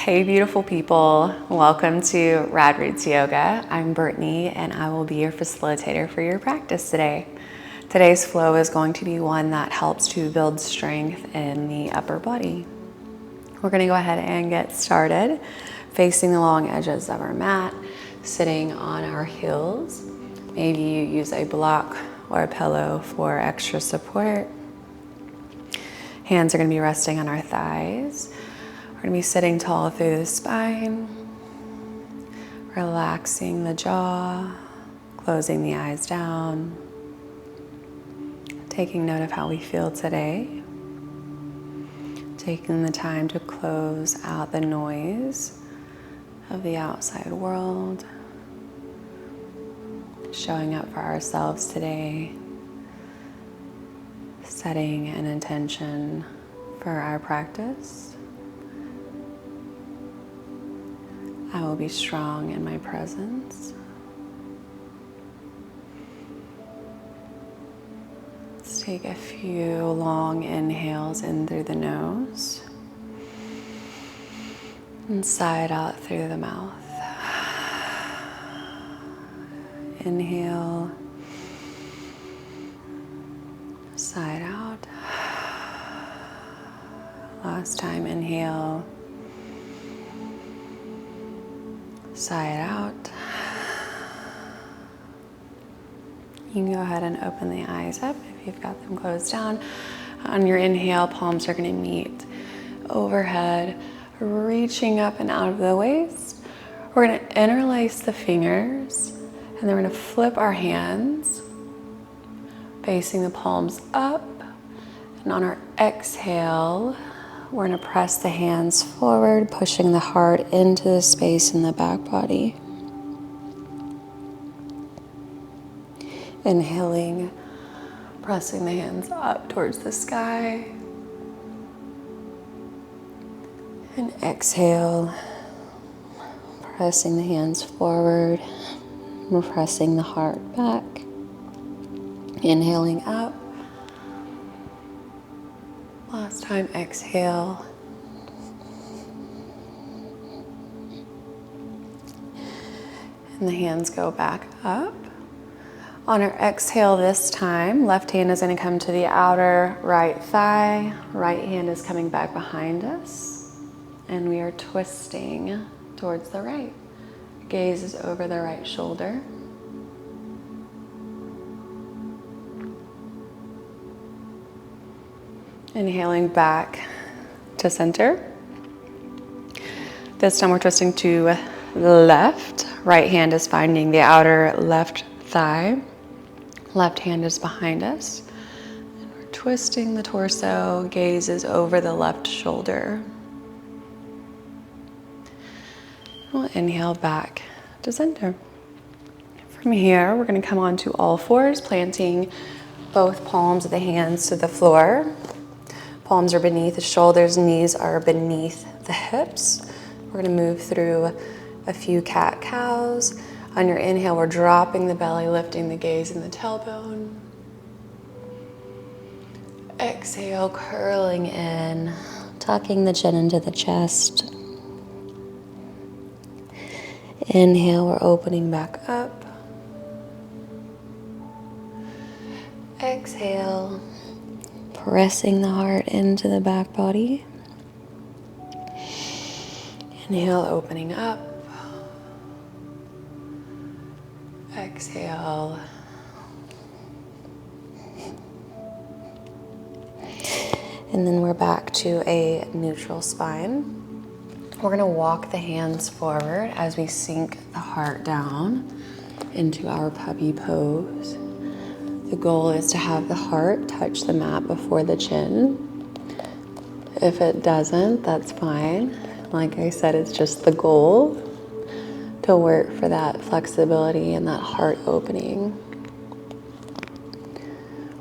Hey beautiful people, welcome to Rad Roots Yoga. I'm Brittni and I will be your facilitator for your practice today. Today's flow is going to be one that helps to build strength in the upper body. We're going to go ahead and get started facing the long edges of our mat, sitting on our heels. Maybe you use a block or a pillow for extra support. Hands are going to be resting on our thighs. We're going to be sitting tall through the spine, relaxing the jaw, closing the eyes down, taking note of how we feel today, taking the time to close out the noise of the outside world, showing up for ourselves today, setting an intention for our practice. I will be strong in my presence. Let's take a few long inhales in through the nose and sigh it out through the mouth. Inhale, sigh it out. Last time, inhale. Sigh it out. You can go ahead and open the eyes up if you've got them closed down. On your inhale, palms are going to meet overhead, reaching up and out of the waist. We're going to interlace the fingers, and then we're going to flip our hands, facing the palms up. And on our exhale, we're going to press the hands forward, pushing the heart into the space in the back body. Inhaling, pressing the hands up towards the sky. And exhale, pressing the hands forward, pressing the heart back. Inhaling up. Last time, exhale. And the hands go back up. On our exhale this time, left hand is going to come to the outer right thigh. Right hand is coming back behind us. And we are twisting towards the right. Gaze is over the right shoulder. Inhaling back to center. This time we're twisting to the left. Right hand is finding the outer left thigh. Left hand is behind us. And we're twisting the torso. Gaze is over the left shoulder. We'll inhale back to center. From here, we're going to come onto all fours, planting both palms of the hands to the floor. Palms are beneath the shoulders, knees are beneath the hips. We're going to move through a few cat-cows. On your inhale, we're dropping the belly, lifting the gaze and the tailbone. Exhale, curling in, tucking the chin into the chest. Inhale, we're opening back up. Exhale. Pressing the heart into the back body. Inhale, opening up. Exhale. And then we're back to a neutral spine. We're going to walk the hands forward as we sink the heart down into our puppy pose. The goal is to have the heart touch the mat before the chin. If it doesn't, that's fine. Like I said, it's just the goal to work for that flexibility and that heart opening.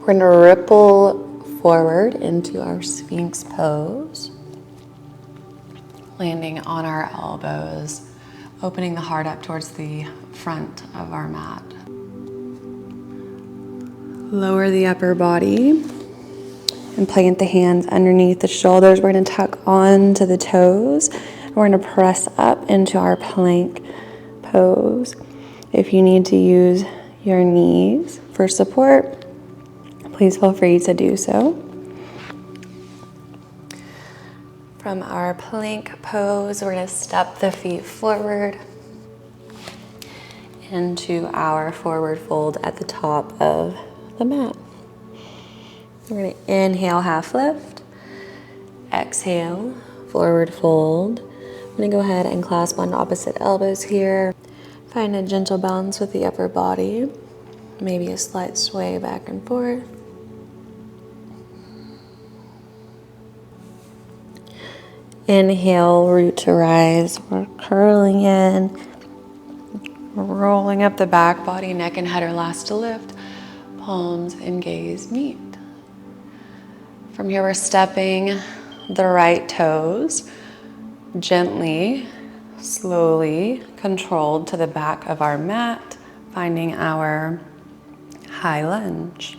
We're going to ripple forward into our Sphinx pose, landing on our elbows, opening the heart up towards the front of our mat. Lower the upper body and plant the hands underneath the shoulders. We're going to tuck onto the toes We're going to press up into our plank pose. If you need to use your knees for support, please feel free to do so. From our plank pose, we're going to step the feet forward into our forward fold at the top of the mat. We're going to inhale, half lift. Exhale, forward fold. I'm going to go ahead and clasp on opposite elbows here. Find a gentle balance with the upper body. Maybe a slight sway back and forth. Inhale, root to rise. We're curling in, rolling up the back body, neck and head are last to lift. Palms and gaze meet. From here, we're stepping the right toes gently, slowly, controlled to the back of our mat, finding our high lunge.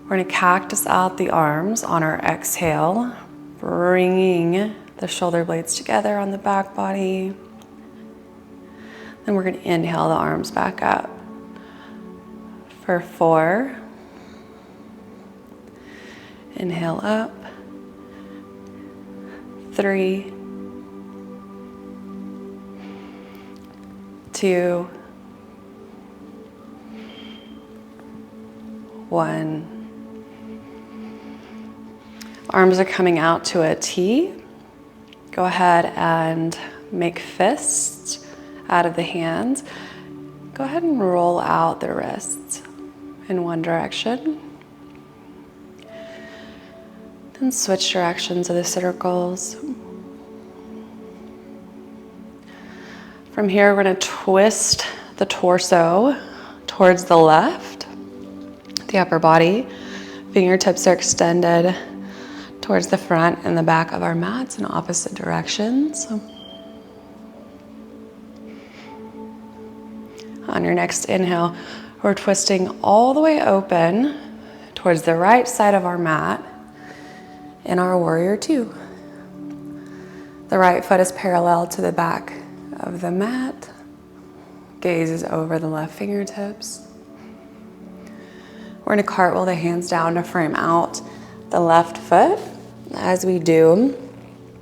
We're going to cactus out the arms on our exhale, bringing the shoulder blades together on the back body. Then we're going to inhale the arms back up for 4. Inhale up. 3, 2, 1. Arms are coming out to a T. Go ahead and make fists out of the hands. Go ahead and roll out the wrists in one direction. Then switch directions of the circles. From here, we're going to twist the torso towards the left, the upper body. Fingertips are extended towards the front and the back of our mats in opposite directions. On your next inhale, we're twisting all the way open towards the right side of our mat in our warrior 2. The right foot is parallel to the back of the mat. Gaze is over the left fingertips. We're going to cartwheel the hands down to frame out the left foot. As we do,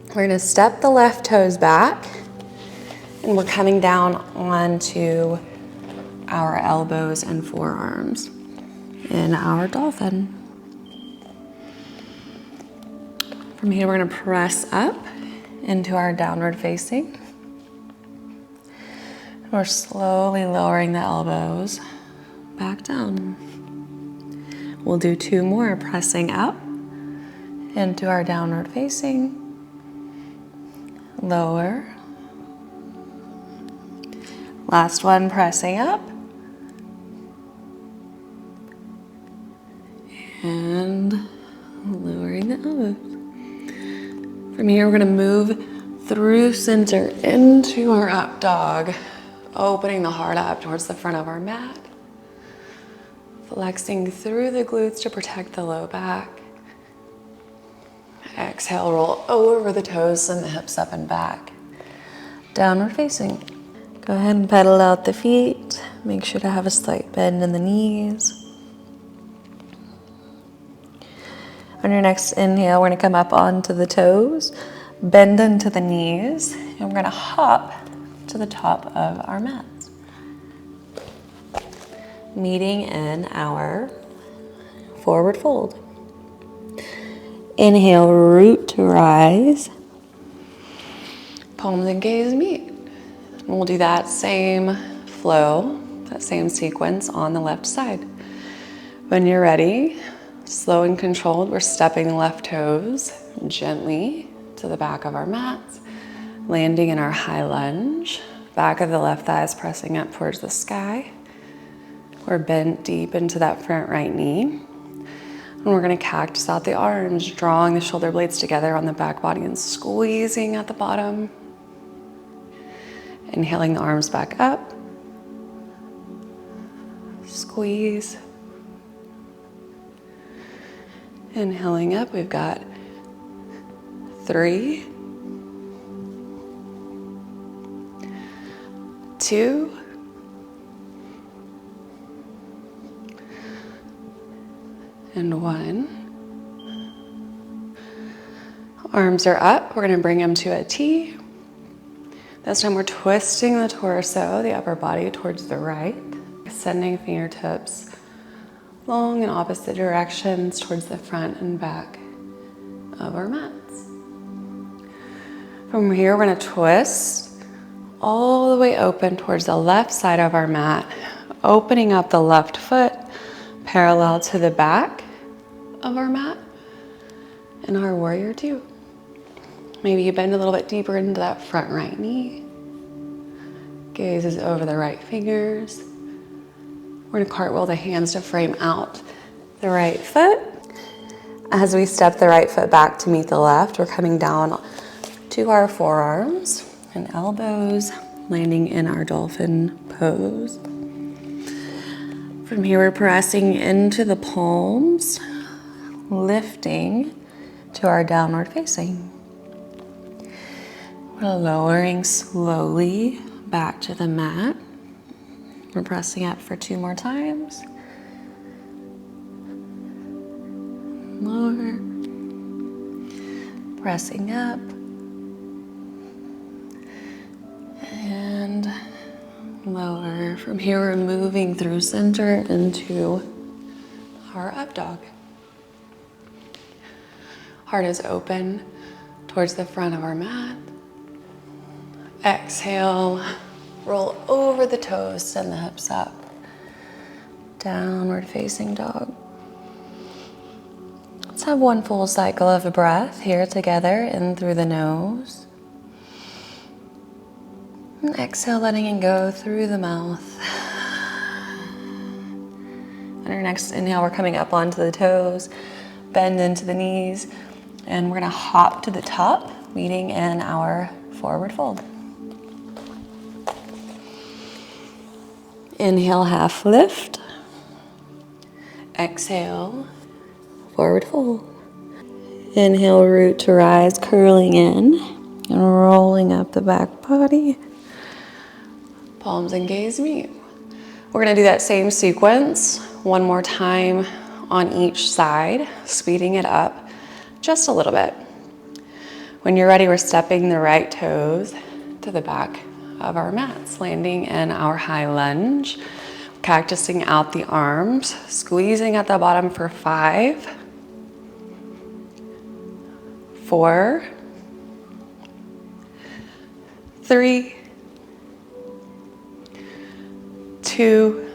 we're going to step the left toes back, and we're coming down onto our elbows and forearms in our dolphin. From here, we're going to press up into our downward facing. We're slowly lowering the elbows back down. We'll do 2 more, pressing up into our downward facing. Lower. Last one, pressing up. And lowering the elbows. From here, we're going to move through center into our up dog, opening the heart up towards the front of our mat, flexing through the glutes to protect the low back. Exhale, roll over the toes, send the hips up and back. Downward facing. Go ahead and pedal out the feet. Make sure to have a slight bend in the knees. On your next inhale, we're going to come up onto the toes, bend into the knees, and we're going to hop to the top of our mats. Meeting in our forward fold. Inhale, root to rise. Palms and gaze meet. And we'll do that same flow, that same sequence on the left side. When you're ready, slow and controlled, we're stepping the left toes gently to the back of our mats, landing in our high lunge. Back of the left thigh is pressing up towards the sky. We're bent deep into that front right knee. And we're going to cactus out the arms, drawing the shoulder blades together on the back body and squeezing at the bottom. Inhaling the arms back up. Squeeze. Inhaling up, we've got 3, 2. And 1. Arms are up. We're going to bring them to a T. This time we're twisting the torso, the upper body towards the right, sending fingertips long in opposite directions towards the front and back of our mats. From here, we're going to twist all the way open towards the left side of our mat, opening up the left foot parallel to the back of our mat in our warrior 2. Maybe you bend a little bit deeper into that front right knee. Gaze is over the right fingers. We're going to cartwheel the hands to frame out the right foot. As we step the right foot back to meet the left, we're coming down to our forearms and elbows, landing in our dolphin pose. From here, we're pressing into the palms, lifting to our downward facing. We're lowering slowly back to the mat. We're pressing up for 2 more times. Lower. Pressing up. And lower. From here, we're moving through center into our up dog. Heart is open towards the front of our mat. Exhale, roll over the toes, send the hips up. Downward facing dog. Let's have 1 full cycle of a breath here together, in through the nose. And exhale, letting it go through the mouth. On our next inhale, we're coming up onto the toes, bend into the knees, and we're gonna hop to the top, meeting in our forward fold. Inhale, half lift. Exhale, forward fold. Inhale, root to rise, curling in and rolling up the back body. Palms and gaze meet. We're gonna do that same sequence 1 more time on each side, speeding it up just a little bit. When you're ready, we're stepping the right toes to the back of our mats, landing in our high lunge, cactusing out the arms, squeezing at the bottom for 5, 4, 3, 2,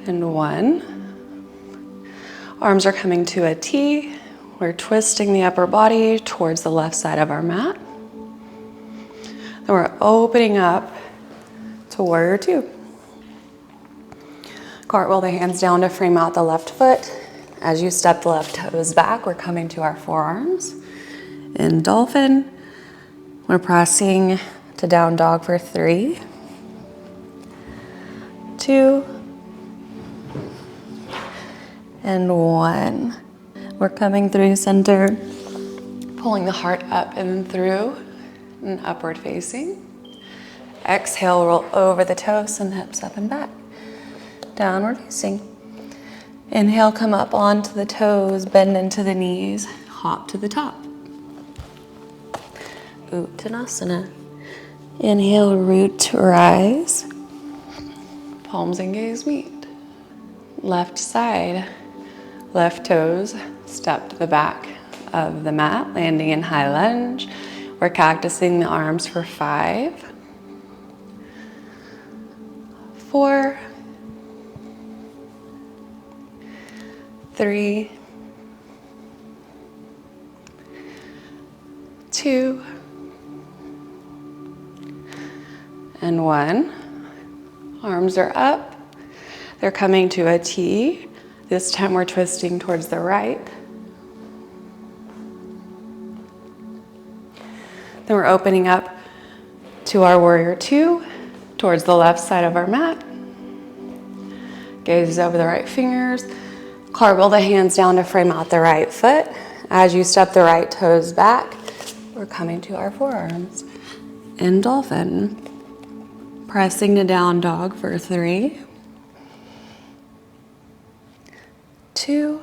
and 1. Arms are coming to a T. We're twisting the upper body towards the left side of our mat. Then we're opening up to warrior 2. Cartwheel the hands down to frame out the left foot. As you step the left toes back, we're coming to our forearms. In dolphin, we're pressing to down dog for 3, 2, and 1. We're coming through center, pulling the heart up and through and upward facing. Exhale, roll over the toes and hips up and back. Downward facing. Inhale, come up onto the toes, bend into the knees, hop to the top. Uttanasana. Inhale, root to rise. Palms and gaze meet. Left side, left toes, step to the back of the mat, landing in high lunge. We're cactusing the arms for 5, 4, 3, 2, and 1. Arms are up. They're coming to a T. This time we're twisting towards the right. Then we're opening up to our warrior 2 towards the left side of our mat. Gaze over the right fingers. Cartwheel the hands down to frame out the right foot. As you step the right toes back, we're coming to our forearms. and dolphin. Pressing to down dog for 3, 2,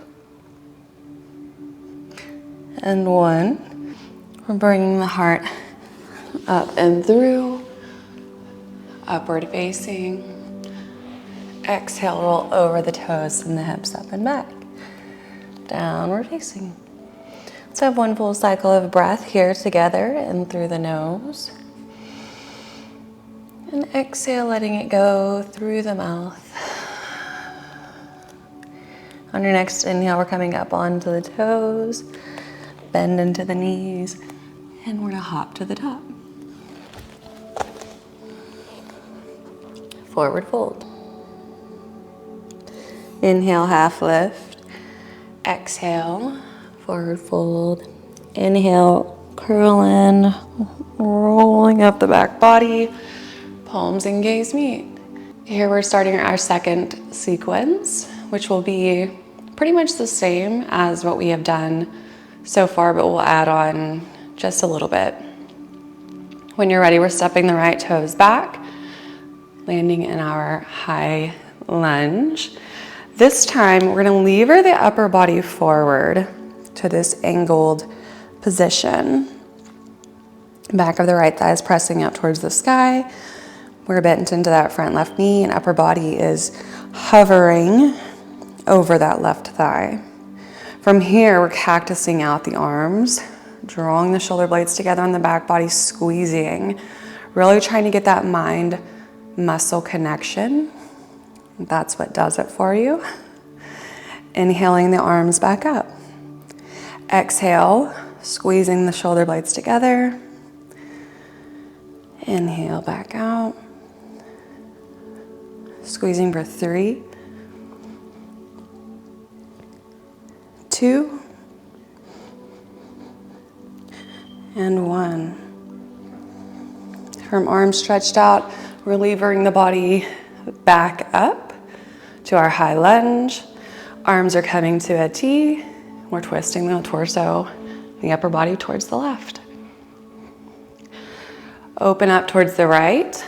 and 1. We're bringing the heart up and through, upward facing. Exhale, roll over the toes and the hips up and back. Downward facing. Let's have one full cycle of breath here together in through the nose. And exhale, letting it go through the mouth. On your next inhale, we're coming up onto the toes, bend into the knees, and we're gonna hop to the top. Forward fold. Inhale, half lift. Exhale, forward fold. Inhale, curl in, rolling up the back body. Palms and gaze meet. Here we're starting our second sequence, which will be pretty much the same as what we have done so far, but we'll add on just a little bit. When you're ready, we're stepping the right toes back, landing in our high lunge. This time, we're gonna lever the upper body forward to this angled position. Back of the right thigh is pressing up towards the sky. We're bent into that front left knee, and upper body is hovering over that left thigh. From here, we're cactusing out the arms, drawing the shoulder blades together on the back body, squeezing, really trying to get that mind muscle connection. That's what does it for you. Inhaling the arms back up. Exhale, squeezing the shoulder blades together. Inhale back out. Squeezing for 3, 2, and 1. From arms stretched out, we're levering the body back up to our high lunge. Arms are coming to a T. We're twisting the torso, the upper body towards the left. Open up towards the right.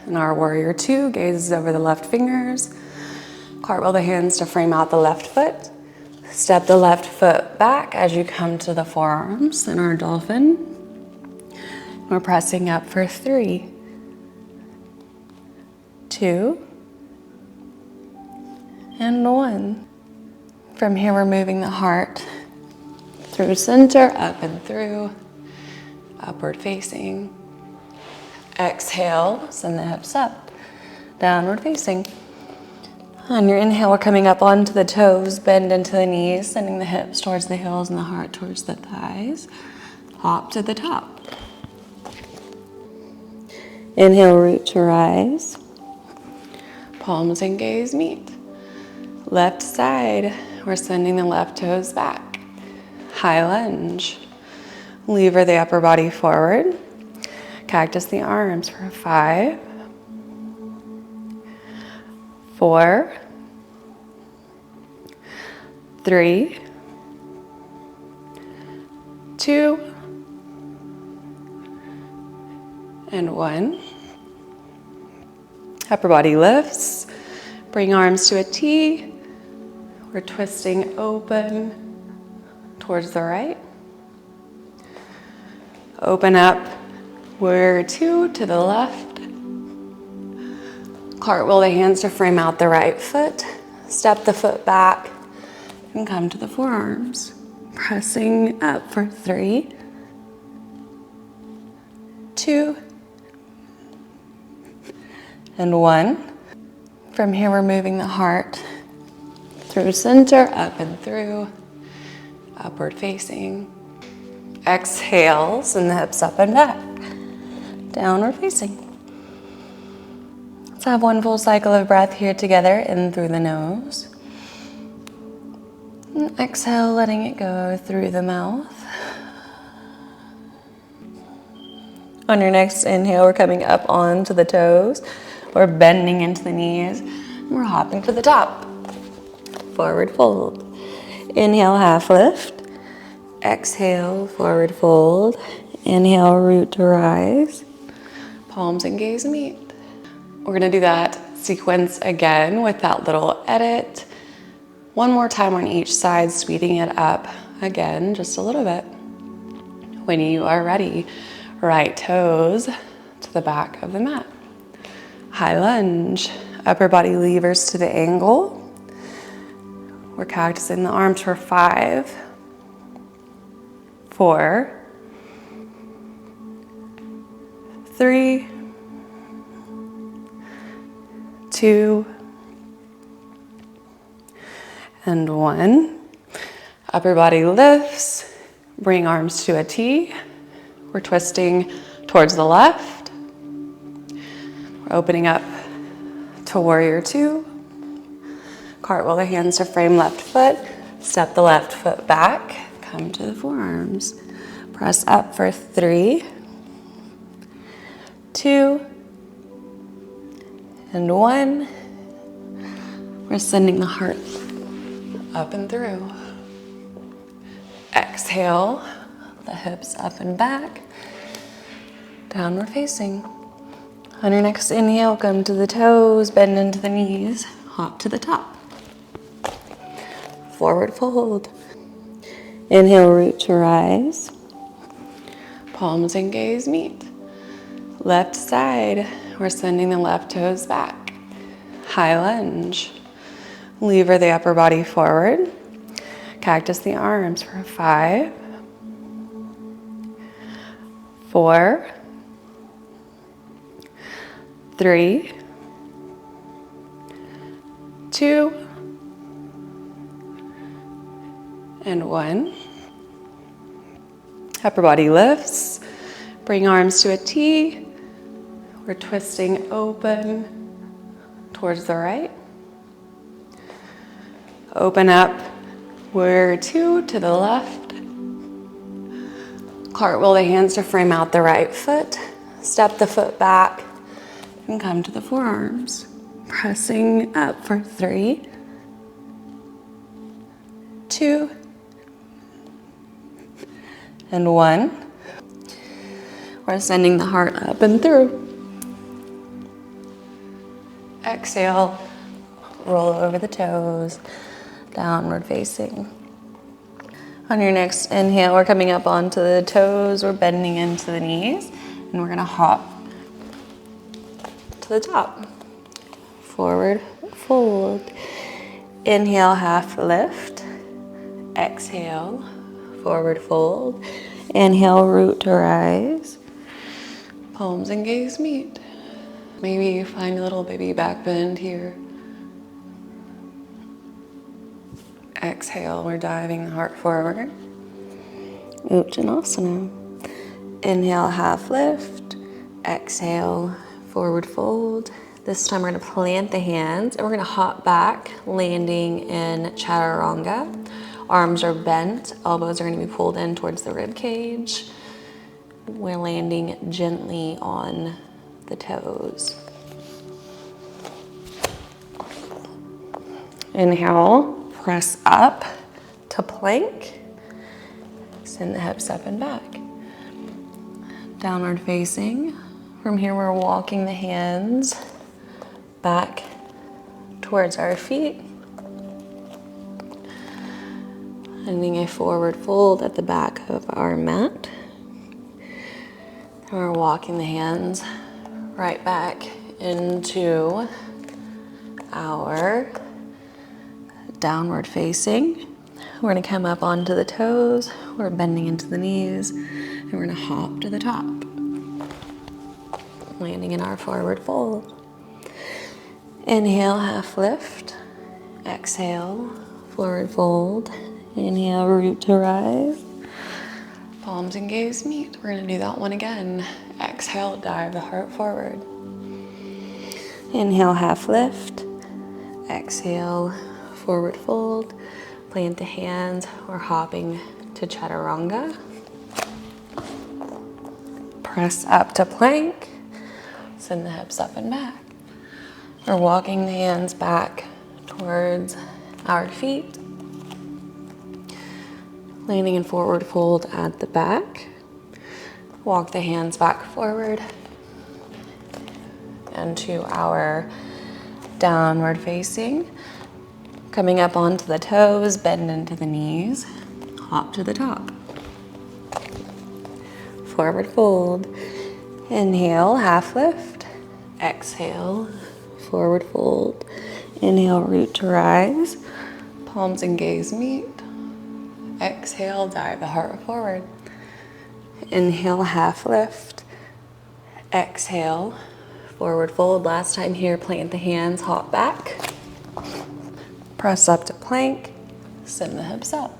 In our warrior 2, gazes over the left fingers. Cartwheel the hands to frame out the left foot. Step the left foot back as you come to the forearms in our dolphin. We're pressing up for 3, 2, and 1. From here, we're moving the heart through center, up and through, upward facing. Exhale, send the hips up, downward facing. On your inhale, we're coming up onto the toes, bend into the knees, sending the hips towards the heels and the heart towards the thighs. Hop to the top. Inhale, root to rise. Palms and gaze meet. Left side, we're sending the left toes back. High lunge. Lever the upper body forward. Cactus the arms for 5, 4, 3, 2, and 1. Upper body lifts. Bring arms to a T. We're twisting open towards the right. Open up. Warrior 2 to the left. Cartwheel the hands to frame out the right foot. Step the foot back and come to the forearms. Pressing up for 3, 2, and 1. From here, we're moving the heart through center, up and through, upward facing. Exhale, send the hips up and back. Downward facing. Let's have one full cycle of breath here together, in through the nose. And exhale, letting it go through the mouth. On your next inhale, we're coming up onto the toes. We're bending into the knees. And we're hopping to the top. Forward fold. Inhale, half lift. Exhale, forward fold. Inhale, root to rise. Palms and gaze meet. We're gonna do that sequence again with that little edit. One more time on each side, speeding it up again, just a little bit. When you are ready, right toes to the back of the mat. High lunge, upper body levers to the angle. We're cactusing the arms for 5, 4, 3, 2, and 1. Upper body lifts, bring arms to a T. We're twisting towards the left. We're opening up to warrior 2. Cartwheel the hands to frame left foot. Step the left foot back. Come to the forearms. Press up for 3, 2, and 1. We're sending the heart up and through. Exhale, the hips up and back. Downward facing. On your next inhale, come to the toes, bend into the knees, hop to the top. Forward fold. Inhale, root to rise. Palms and gaze meet. Left side, we're sending the left toes back. High lunge. Lever the upper body forward. Cactus the arms for 5, 4, 3, 2, and 1. Upper body lifts. Bring arms to a T. We're twisting open towards the right. Open up, warrior 2 to the left. Cartwheel the hands to frame out the right foot. Step the foot back and come to the forearms. Pressing up for 3, 2, and 1. We're sending the heart up and through. Exhale, roll over the toes, downward facing. On your next inhale, we're coming up onto the toes, we're bending into the knees, and we're gonna hop to the top. Forward fold. Inhale, half lift. Exhale, forward fold. Inhale, root to rise. Palms and gaze meet. Maybe you find a little baby back bend here. Exhale, we're diving the heart forward. Uttanasana. Inhale, half lift. Exhale, forward fold. This time we're gonna plant the hands and we're gonna hop back, landing in chaturanga. Arms are bent, elbows are gonna be pulled in towards the rib cage. We're landing gently on the toes. Inhale, press up to plank. Send the hips up and back. Downward facing. From here, we're walking the hands back towards our feet. Ending a forward fold at the back of our mat. And we're walking the hands right back into our downward facing. We're gonna come up onto the toes. We're bending into the knees and we're gonna hop to the top. Landing in our forward fold. Inhale, half lift. Exhale, forward fold. Inhale, root to rise. Palms and gaze meet. We're gonna do that one again. Exhale, dive the heart forward. Inhale, half lift. Exhale, forward fold. Plant the hands. We're hopping to chaturanga. Press up to plank. Send the hips up and back. We're walking the hands back towards our feet. Landing in forward fold at the back. Walk the hands back forward into our downward facing. Coming up onto the toes, bend into the knees, hop to the top. Forward fold. Inhale, half lift. Exhale, forward fold. Inhale, root to rise. Palms and gaze meet. Exhale, dive the heart forward. Inhale, half lift. Exhale, forward fold. Last time here, plant the hands, hop back. Press up to plank, send the hips up.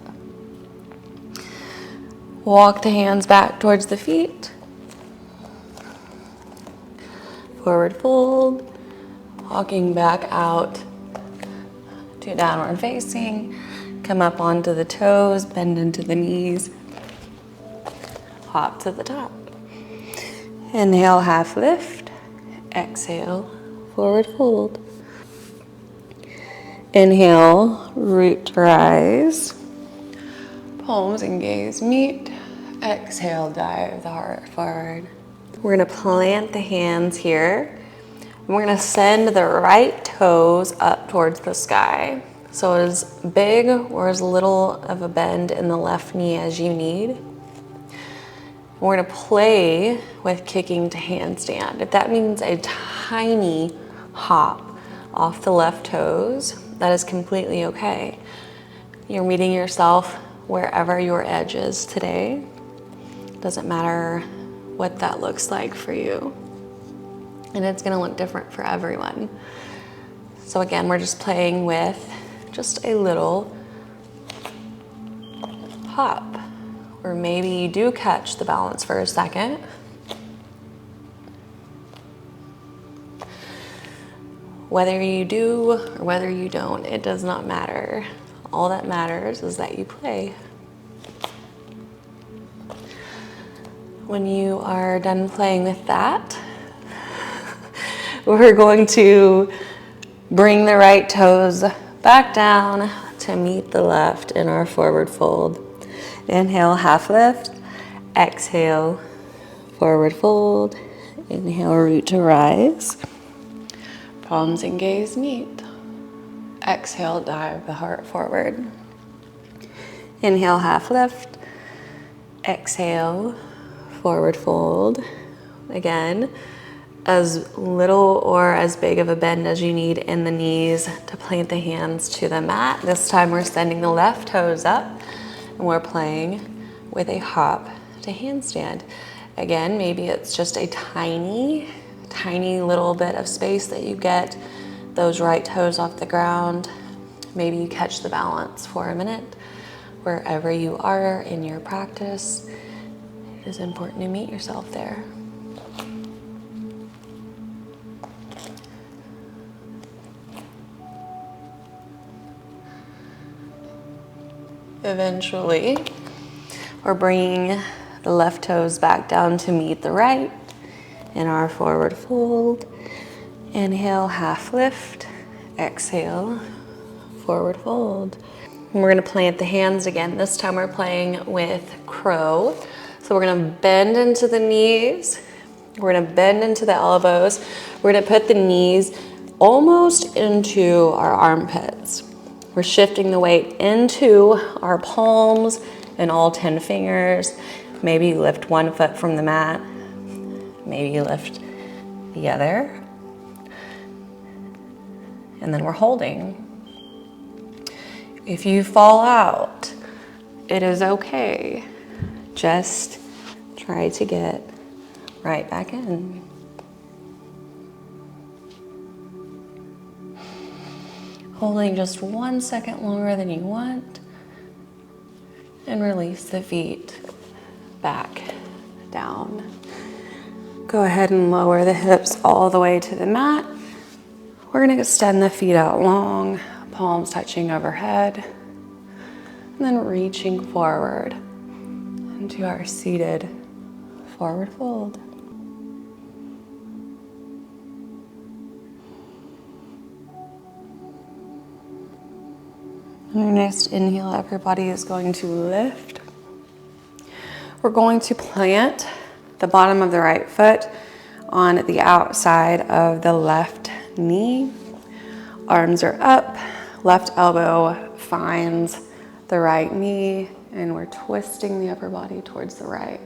Walk the hands back towards the feet. Forward fold. Walking back out to downward facing. Come up onto the toes, bend into the knees. Hop to the top. Inhale, half lift. Exhale, forward fold. Inhale, root to rise. Palms and gaze meet. Exhale, dive the heart forward. We're gonna plant the hands here. We're gonna send the right toes up towards the sky. So as big or as little of a bend in the left knee as you need. We're gonna play with kicking to handstand. If that means a tiny hop off the left toes, that is completely okay. You're meeting yourself wherever your edge is today. Doesn't matter what that looks like for you. And it's gonna look different for everyone. So again, we're just playing with just a little hop. Or maybe you do catch the balance for a second. Whether you do or whether you don't, it does not matter. All that matters is that you play. When you are done playing with that, we're going to bring the right toes back down to meet the left in our forward fold. Inhale, half lift. Exhale, forward fold. Inhale, root to rise. Palms and gaze meet. Exhale, dive the heart forward. Inhale, half lift. Exhale, forward fold. Again, as little or as big of a bend as you need in the knees to plant the hands to the mat. This time we're sending the left toes up and we're playing with a hop to handstand. Again, maybe it's just a tiny little bit of space that you get those right toes off the ground. Maybe you catch the balance for a minute. Wherever you are in your practice, it is important to meet yourself there. Eventually, we're bringing the left toes back down to meet the right in our forward fold. Inhale, half lift. Exhale, forward fold. And we're gonna plant the hands again. This time we're playing with crow. So we're gonna bend into the knees. We're gonna bend into the elbows. We're gonna put the knees almost into our armpits. We're shifting the weight into our palms and all 10 fingers. Maybe you lift one foot from the mat. Maybe you lift the other. And then we're holding. If you fall out, it is okay. Just try to get right back in. Holding just 1 second longer than you want. And release the feet back down. Go ahead and lower the hips all the way to the mat. We're gonna extend the feet out long, palms touching overhead, and then reaching forward into our seated forward fold. On your next inhale, everybody is going to lift. We're going to plant the bottom of the right foot on the outside of the left knee. Arms are up, left elbow finds the right knee, and we're twisting the upper body towards the right.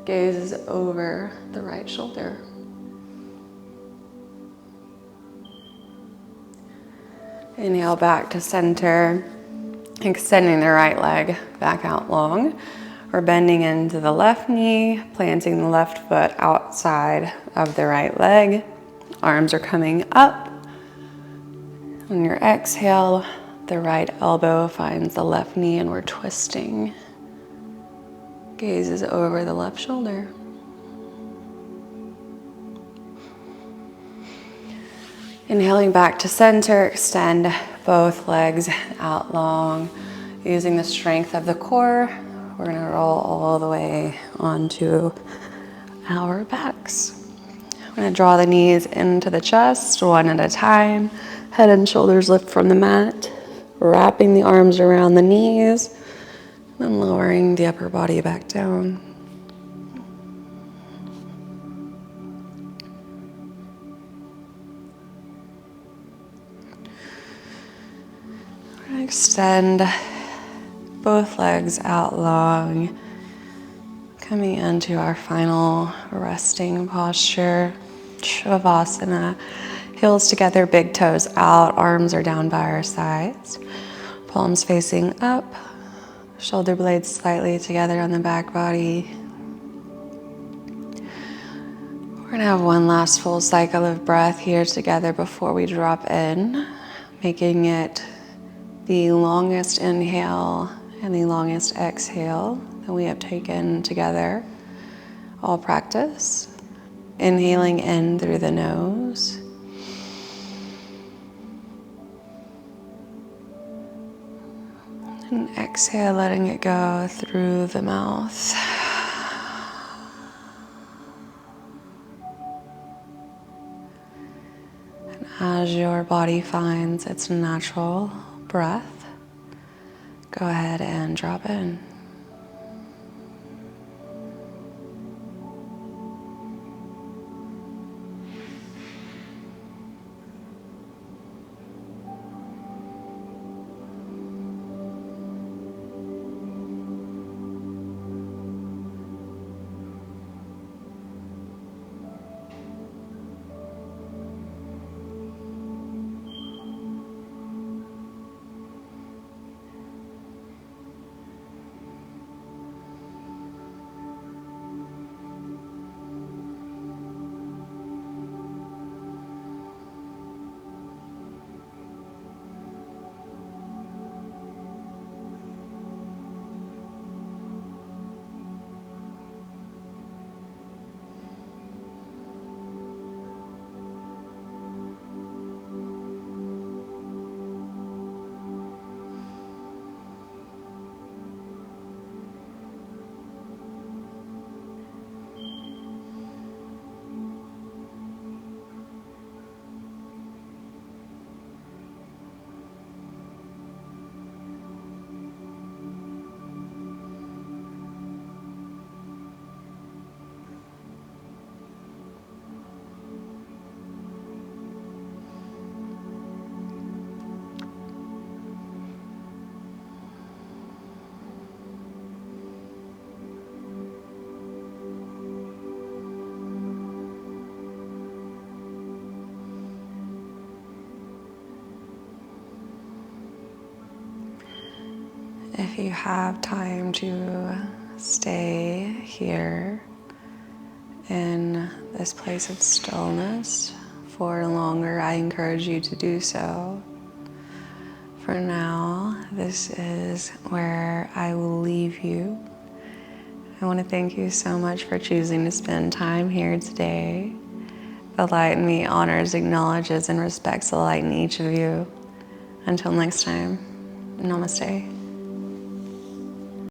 Gaze is over the right shoulder. Inhale back to center, extending the right leg back out long. We're bending into the left knee, planting the left foot outside of the right leg. Arms are coming up. On your exhale, the right elbow finds the left knee and we're twisting. Gaze is over the left shoulder. Inhaling back to center, extend both legs out long. Using the strength of the core, we're gonna roll all the way onto our backs. I'm gonna draw the knees into the chest one at a time. Head and shoulders lift from the mat, wrapping the arms around the knees, and lowering the upper body back down. Extend both legs out long, coming into our final resting posture, Shavasana. Heels together, big toes out, arms are down by our sides. Palms facing up, shoulder blades slightly together on the back body. We're gonna have one last full cycle of breath here together before we drop in, making it the longest inhale and the longest exhale that we have taken together all practice. Inhaling in through the nose. And exhale, letting it go through the mouth. And as your body finds its natural breath, go ahead and drop in. If you have time to stay here in this place of stillness for longer, I encourage you to do so. For now, this is where I will leave you. I want to thank you so much for choosing to spend time here today. The light in me honors, acknowledges, and respects the light in each of you. Until next time, namaste.